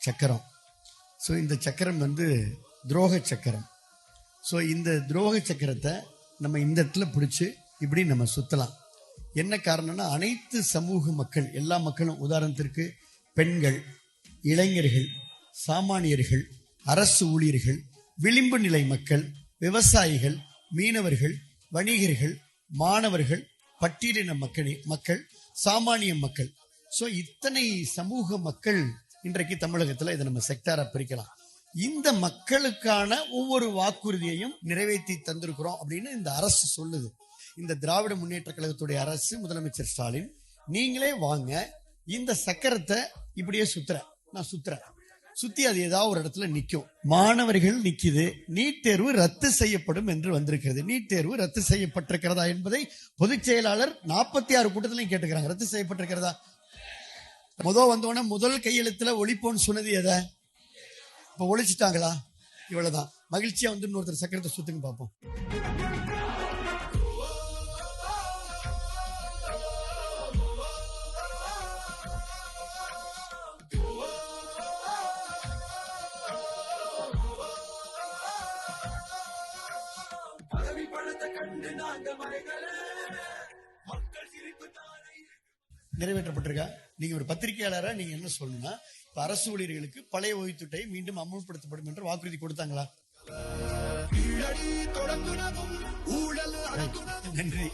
சக்கரம். ஸோ இந்த சக்கரம் துரோக சக்கரம். ஸோ இந்த துரோக சக்கரத்தை நம்ம இந்த இடத்துல பிடிச்சி இப்படி நம்ம சுற்றலாம். என்ன காரணம்னா, அனைத்து சமூக மக்கள், எல்லா மக்களும், உதாரணத்திற்கு பெண்கள், இளைஞர்கள், சாமானியர்கள், அரசு ஊழியர்கள், விளிம்பு நிலை மக்கள், விவசாயிகள், மீனவர்கள், வணிகர்கள், மாணவர்கள், பட்டியலின மக்கள், சாமானிய மக்கள். ஸோ இத்தனை சமூக மக்கள் இன்றைக்கு தமிழகத்தில் இதை நம்ம செக்டாரா பிரிக்கலாம். இந்த மக்களுக்கான ஒவ்வொரு வாக்குறுதியையும் நிறைவேற்றி தந்திருக்கிறோம் அப்படின்னு இந்த அரசு சொல்லுது. இந்த திராவிட முன்னேற்ற கழகத்துடைய அரசு, முதலமைச்சர் ஸ்டாலின், நீங்களே வாங்க, இந்த சக்கரத்தை இப்படியே நான் சுத்துறேன், சுத்தி அது ஏதாவது ஒரு இடத்துல நிக்கும். மாணவர்கள் நிக்குது. நீட் தேர்வு ரத்து செய்யப்படும் என்று வந்திருக்கிறது. நீட் தேர்வு ரத்து செய்யப்பட்டிருக்கிறதா என்பதை பொதுச் செயலாளர் 46 கூட்டத்திலையும் கேட்டுக்கிறாங்க. ரத்து செய்யப்பட்டிருக்கிறதா? வந்தோடனே முதல் கையெழுத்துல ஒழிப்போன்னு சொன்னது எதை? இப்ப ஒழிச்சிட்டாங்களா? இவ்வளவுதான். மகிழ்ச்சியா இன்னொருத்தர் சக்கரத்தை சுத்துங்க பார்ப்போம். நிறைவேற்றப்பட்டிருக்கா? நீங்க ஒரு பத்திரிகையாளரா நீங்க என்ன சொல்லணும்னா, இப்ப அரசு ஊழியர்களுக்கு பழைய ஓய்வுத்திட்டை மீண்டும் அமல்படுத்தப்படும் என்று வாக்குறுதி கொடுத்தாங்களா? நன்றி.